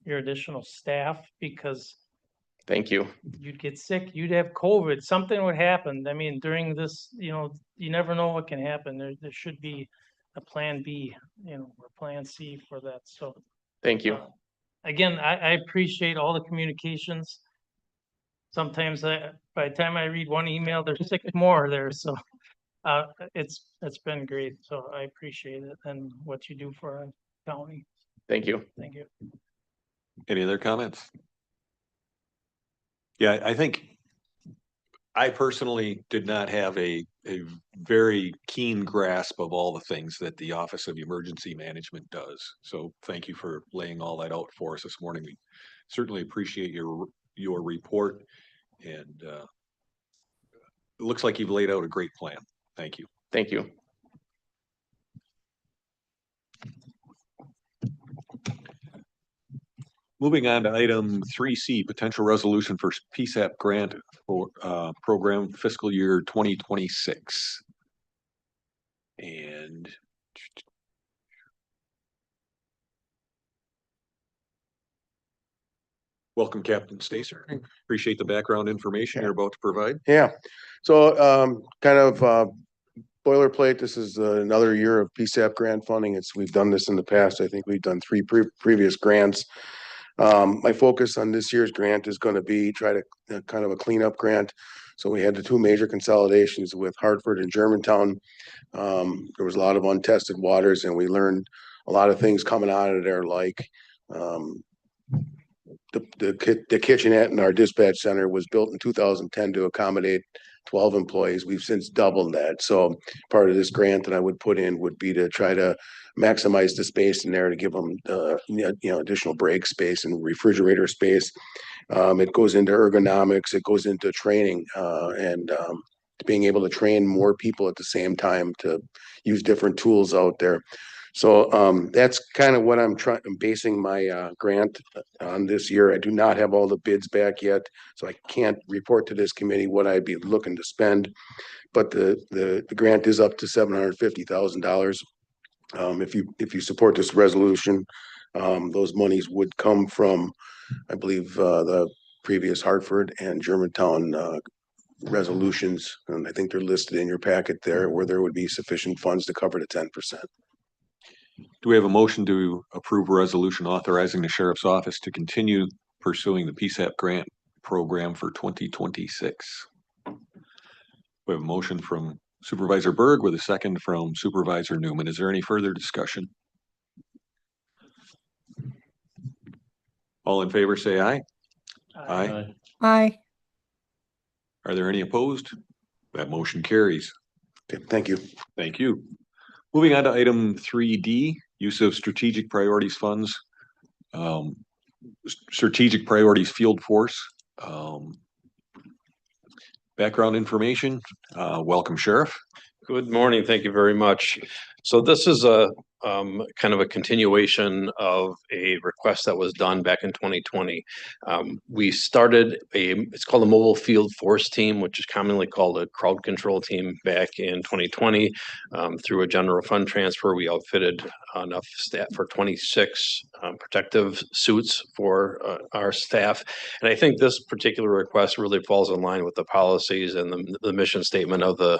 your additional staff, because thank you. You'd get sick, you'd have COVID, something would happen. I mean, during this, you know, you never know what can happen. There should be a plan B, you know, or plan C for that. So thank you. Again, I appreciate all the communications. Sometimes by the time I read one email, there's 6 more there. So it's been great. So I appreciate it and what you do for our county. Thank you. Thank you. Any other comments? Yeah, I think I personally did not have a very keen grasp of all the things that the Office of Emergency Management does. So thank you for laying all that out for us this morning. We certainly appreciate your report, and it looks like you've laid out a great plan. Thank you. Thank you. Moving on to item 3C, potential resolution for PSAP grant for program fiscal year 2026. And welcome, Captain Stacer. Appreciate the background information you're about to provide. Yeah, so kind of boilerplate. This is another year of PSAP grant funding. We've done this in the past. I think we've done 3 previous grants. My focus on this year's grant is going to be try to kind of a cleanup grant. So we had the 2 major consolidations with Hartford and Germantown. There was a lot of untested waters, and we learned a lot of things coming out of there, like the kitchenette in our dispatch center was built in 2010 to accommodate 12 employees. We've since doubled that. So part of this grant that I would put in would be to try to maximize the space in there to give them additional break space and refrigerator space. It goes into ergonomics, it goes into training, and being able to train more people at the same time to use different tools out there. So that's kind of what I'm basing my grant on this year. I do not have all the bids back yet, so I can't report to this committee what I'd be looking to spend. But the grant is up to $750,000. If you support this resolution, those monies would come from, I believe, the previous Hartford and Germantown resolutions, and I think they're listed in your packet there, where there would be sufficient funds to cover the 10%. Do we have a motion to approve a resolution authorizing the sheriff's office to continue pursuing the PSAP grant program for 2026? We have a motion from Supervisor Berg with a second from Supervisor Newman. Is there any further discussion? All in favor, say aye. Aye. Aye. Are there any opposed? That motion carries. Okay, thank you. Thank you. Moving on to item 3D, use of strategic priorities funds. Strategic priorities field force. Background information. Welcome, Sheriff. Good morning. Thank you very much. So this is a kind of a continuation of a request that was done back in 2020. We started it's called a mobile field force team, which is commonly called a crowd control team back in 2020. Through a general fund transfer, we outfitted enough staff for 26 protective suits for our staff. And I think this particular request really falls in line with the policies and the mission statement of the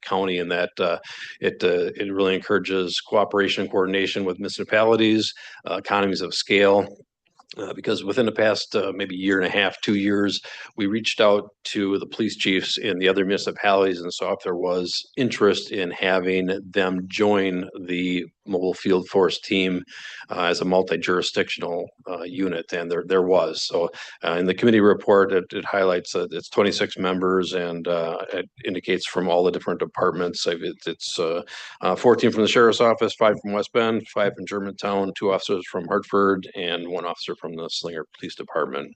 county, in that it really encourages cooperation and coordination with municipalities, economies of scale. Because within the past maybe year and a half, 2 years, we reached out to the police chiefs in the other municipalities and saw if there was interest in having them join the mobile field force team as a multi-jurisdictional unit, and there was. So in the committee report, it highlights that it's 26 members, and it indicates from all the different departments. It's 14 from the sheriff's office, 5 from West Bend, 5 from Germantown, 2 officers from Hartford, and 1 officer from the Slinger Police Department.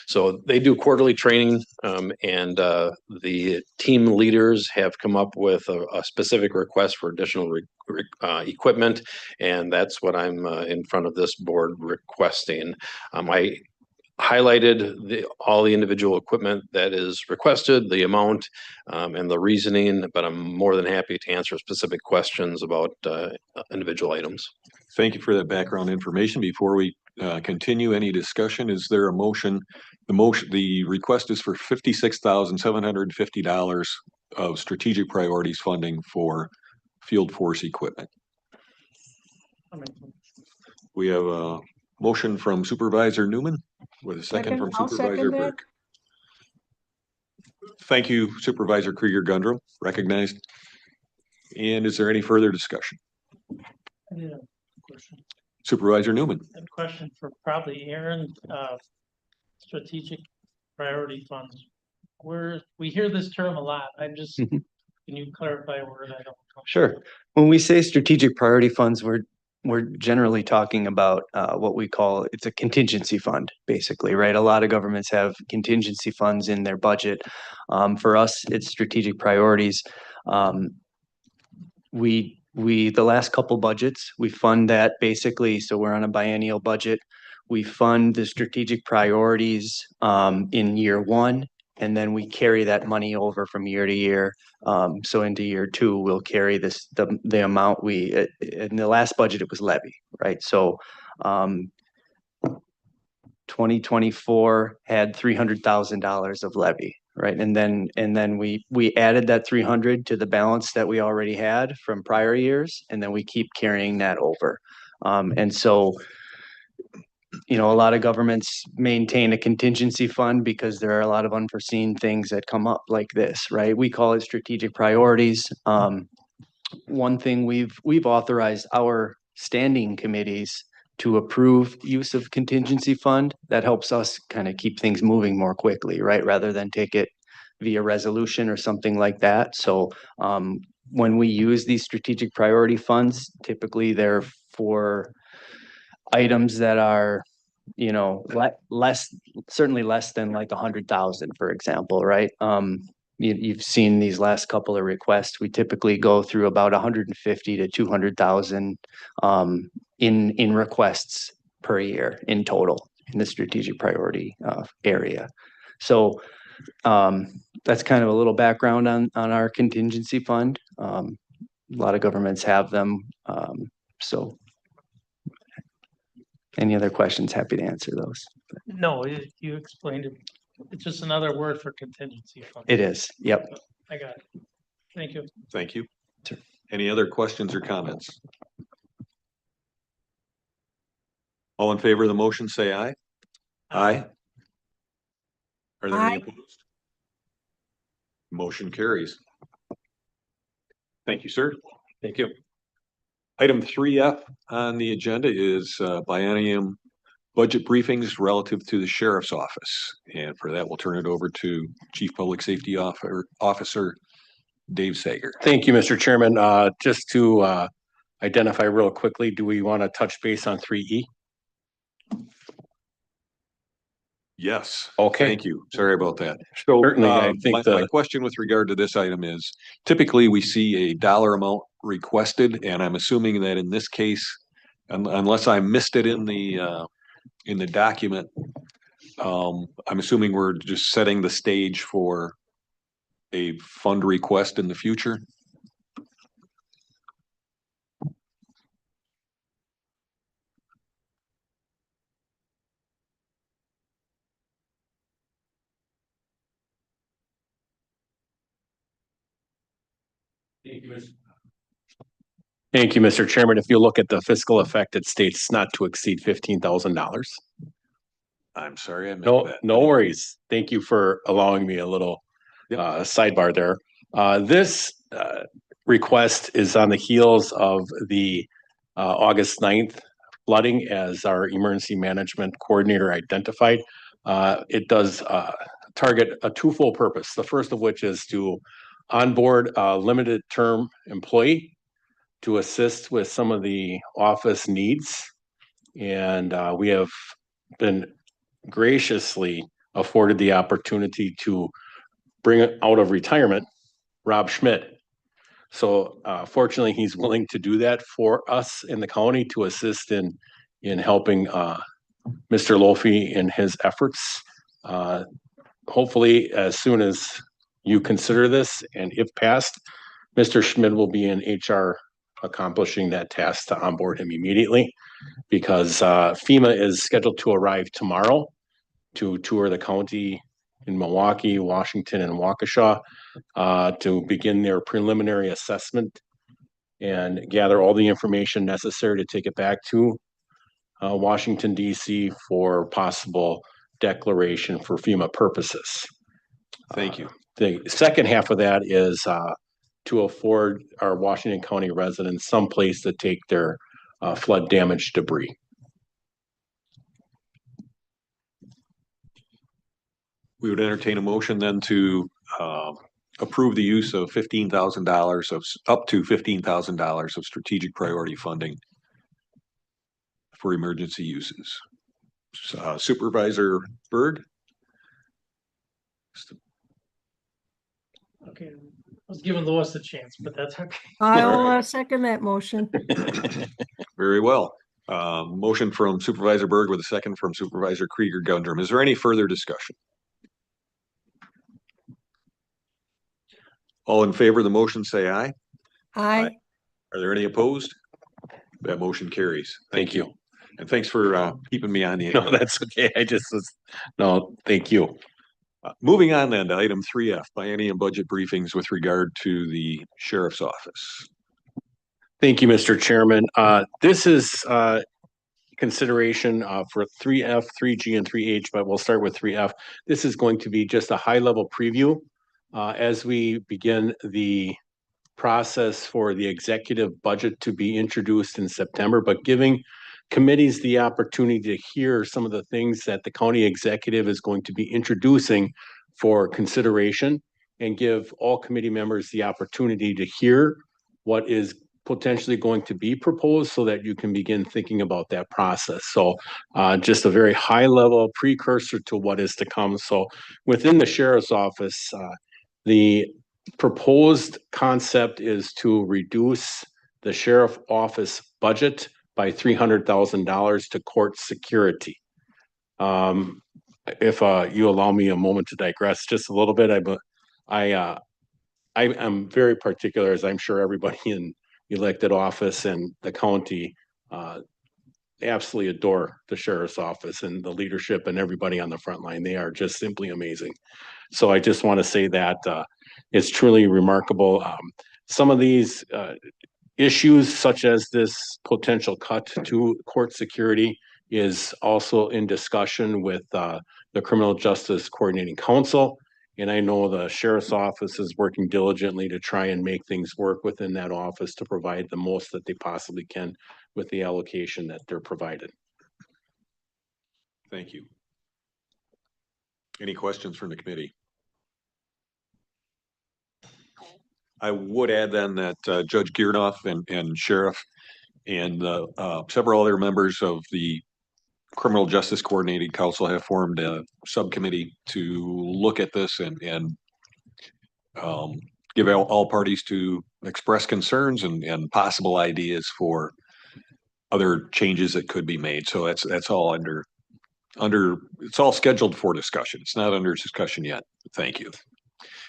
So they do quarterly training, and the team leaders have come up with a specific request for additional equipment, and that's what I'm in front of this board requesting. I highlighted all the individual equipment that is requested, the amount, and the reasoning, but I'm more than happy to answer specific questions about individual items. Thank you for that background information. Before we continue any discussion, is there a motion? The request is for $56,750 of strategic priorities funding for field force equipment. We have a motion from Supervisor Newman with a second from Supervisor Burke. Thank you, Supervisor Krieger-Gundrum, recognized. And is there any further discussion? Yeah. Question. Supervisor Newman. A question for probably Aaron. Strategic priority funds. We hear this term a lot. I'm just, can you clarify a word? I don't know. Sure. When we say strategic priority funds, we're generally talking about what we call, it's a contingency fund, basically, right? A lot of governments have contingency funds in their budget. For us, it's strategic priorities. The last couple budgets, we fund that basically, so we're on a biennial budget. We fund the strategic priorities in year 1, and then we carry that money over from year to year. So into year 2, we'll carry the amount in the last budget, it was levy, right? So 2024 had $300,000 of levy, right? And then we added that 300 to the balance that we already had from prior years, and then we keep carrying that over. And so, a lot of governments maintain a contingency fund because there are a lot of unforeseen things that come up like this, right? We call it strategic priorities. One thing we've authorized our standing committees to approve use of contingency fund. That helps us kind of keep things moving more quickly, right? Rather than take it via resolution or something like that. So when we use these strategic priority funds, typically they're for items that are, certainly less than like 100,000, for example, right? you've seen these last couple of requests. We typically go through about 150 to 200,000 in requests per year in total in the strategic priority area. So that's kind of a little background on our contingency fund. A lot of governments have them. So any other questions? Happy to answer those. No, you explained it. It's just another word for contingency fund. It is. Yep. I got it. Thank you. Thank you. Any other questions or comments? All in favor of the motion, say aye. Aye. Are there any opposed? Motion carries. Thank you, sir. Thank you. Item 3F on the agenda is biennium budget briefings relative to the sheriff's office. And for that, we'll turn it over to Chief Public Safety Officer Dave Sager. Thank you, Mr. Chairman. Just to identify real quickly, do we want to touch base on 3E? Yes. Okay. Thank you. Sorry about that. So Certainly, I think my question with regard to this item is typically we see a dollar amount requested, and I'm assuming that in this case, unless I missed it in the document, I'm assuming we're just setting the stage for a fund request in the future. Thank you, Mr. Chairman. If you look at the fiscal effect, it states not to exceed $15,000. I'm sorry, I missed No, that. no worries. Thank you for allowing me a little sidebar there. This request is on the heels of the August 9th flooding, as our emergency management coordinator identified. It does target a twofold purpose. The first of which is to onboard a limited term employee to assist with some of the office needs. And we have been graciously afforded the opportunity to bring out of retirement Rob Schmidt. So fortunately, he's willing to do that for us in the county to assist in helping Mr. Lofi in his efforts. Hopefully, as soon as you consider this, and if passed, Mr. Schmidt will be in HR accomplishing that task to onboard him immediately, because FEMA is scheduled to arrive tomorrow to tour the county in Milwaukee, Washington, and Waukesha to begin their preliminary assessment and gather all the information necessary to take it back to Washington, D.C. for possible declaration for FEMA purposes. Thank you. The second half of that is to afford our Washington County residents some place to take their flood damaged debris. We would entertain a motion then to approve the use of $15,000 of up to $15,000 of strategic priority funding for emergency uses. Supervisor Berg. Okay, I was giving Lois a chance, but that's okay. I'll second that motion. Very well. Motion from Supervisor Berg with a second from Supervisor Krieger Gundrum. Is there any further discussion? All in favor of the motion, say aye. Aye. Are there any opposed? That motion carries. Thank you. And thanks for keeping me on the. No, that's okay. I just was, no, thank you. Moving on then to item 3F, biennium budget briefings with regard to the sheriff's office. Thank you, Mr. Chairman. This is consideration for 3F, 3G, and 3H, but we'll start with 3F. This is going to be just a high-level preview as we begin the process for the executive budget to be introduced in September, but giving committees the opportunity to hear some of the things that the county executive is going to be introducing for consideration, and give all committee members the opportunity to hear what is potentially going to be proposed so that you can begin thinking about that process. So just a very high level precursor to what is to come. So within the sheriff's office, The proposed concept is to reduce the sheriff office budget by $300,000 to court security. If you allow me a moment to digress just a little bit, I am very particular, as I'm sure everybody in elected office and the county absolutely adore the sheriff's office and the leadership and everybody on the front line. They are just simply amazing. So I just want to say that it's truly remarkable. Some of these issues, such as this potential cut to court security, is also in discussion with the Criminal Justice Coordinating Council. And I know the sheriff's office is working diligently to try and make things work within that office to provide the most that they possibly can with the allocation that they're provided. Thank you. Any questions from the committee? I would add then that Judge Gierdorf and Sheriff and several other members of the Criminal Justice Coordinating Council have formed a subcommittee to look at this and give all parties to express concerns and possible ideas for other changes that could be made. So that's all under it's all scheduled for discussion. It's not under discussion yet. Thank you.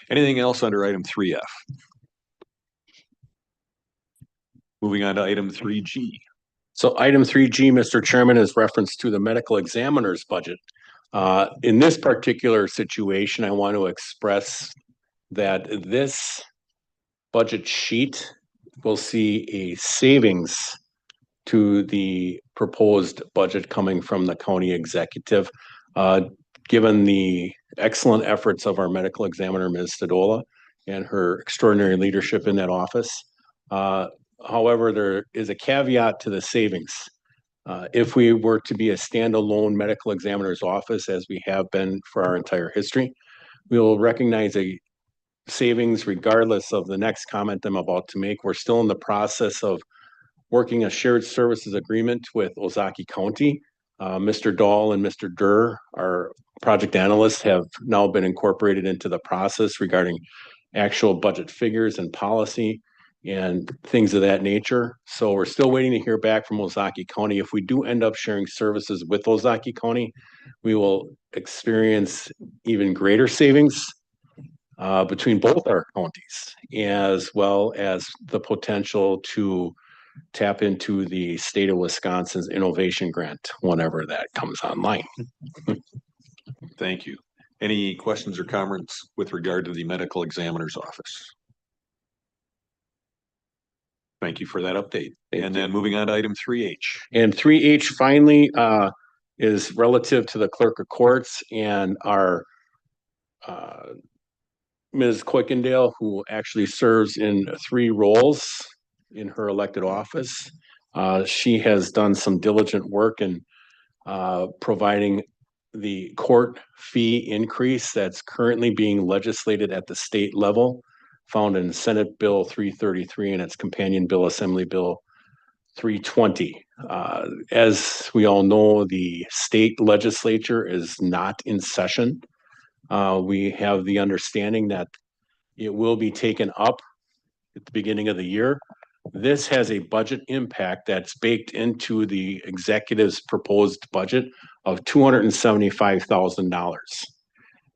Anything else under item 3F? Moving on to item 3G. So item 3G, Mr. Chairman, is reference to the medical examiner's budget. In this particular situation, I want to express that this budget sheet will see a savings to the proposed budget coming from the county executive. Given the excellent efforts of our medical examiner, Ms. Stadola, and her extraordinary leadership in that office. However, there is a caveat to the savings. If we were to be a standalone medical examiner's office, as we have been for our entire history, we will recognize a savings regardless of the next comment I'm about to make. We're still in the process of working a shared services agreement with Ozaki County. Mr. Dahl and Mr. Durr, our project analysts, have now been incorporated into the process regarding actual budget figures and policy and things of that nature. So we're still waiting to hear back from Ozaki County. If we do end up sharing services with Ozaki County, we will experience even greater savings between both our counties, as well as the potential to tap into the state of Wisconsin's innovation grant whenever that comes online. Thank you. Any questions or comments with regard to the medical examiner's office? Thank you for that update. And then moving on to item 3H. And 3H finally is relative to the clerk of courts and our Ms. Quickendale, who actually serves in 3 roles in her elected office. She has done some diligent work in providing the court fee increase that's currently being legislated at the state level, found in Senate Bill 333 and its companion bill, Assembly Bill 320. As we all know, the state legislature is not in session. We have the understanding that it will be taken up at the beginning of the year. This has a budget impact that's baked into the executive's proposed budget of $275,000.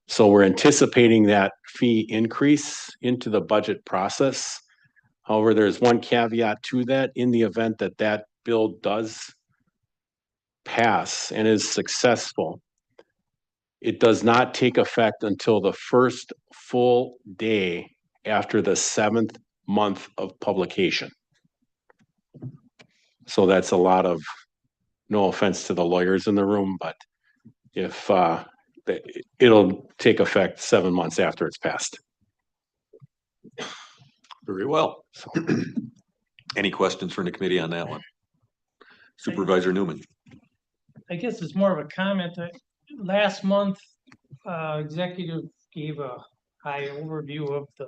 So we're anticipating that fee increase into the budget process. However, there's one caveat to that. In the event that that bill does pass and is successful, it does not take effect until the first full day after the 7th month of publication. So that's a lot of, no offense to the lawyers in the room, but if it'll take effect 7 months after it's passed. Very well. Any questions from the committee on that one? Supervisor Newman. I guess it's more of a comment. Last month, executive gave a high overview of the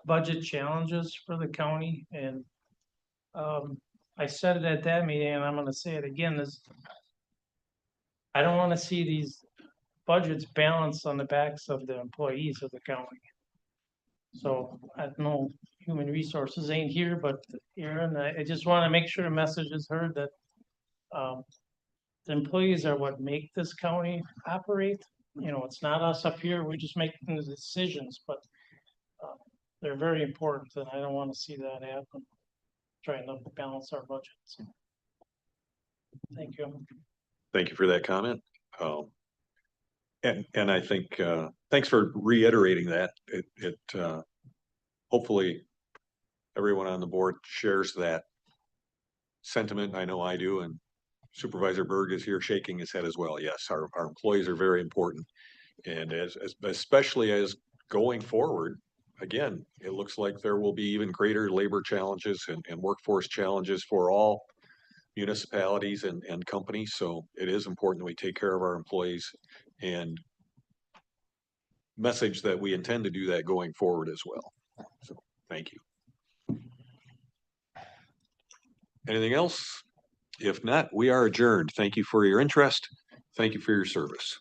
budget challenges for the county, and I said it at that meeting, and I'm going to say it again. I don't want to see these budgets balanced on the backs of the employees of the county. So I know human resources ain't here, but Aaron, I just want to make sure the message is heard that the employees are what make this county operate. You know, it's not us up here. We're just making the decisions, but they're very important, and I don't want to see that happen. Trying to balance our budgets. Thank you. Thank you for that comment. And I think, thanks for reiterating that. It hopefully everyone on the board shares that sentiment. I know I do, and Supervisor Berg is here shaking his head as well. Yes, our employees are very important. And especially as going forward, again, it looks like there will be even greater labor challenges and workforce challenges for all municipalities and companies. So it is important that we take care of our employees and message that we intend to do that going forward as well. So thank you. Anything else? If not, we are adjourned. Thank you for your interest. Thank you for your service.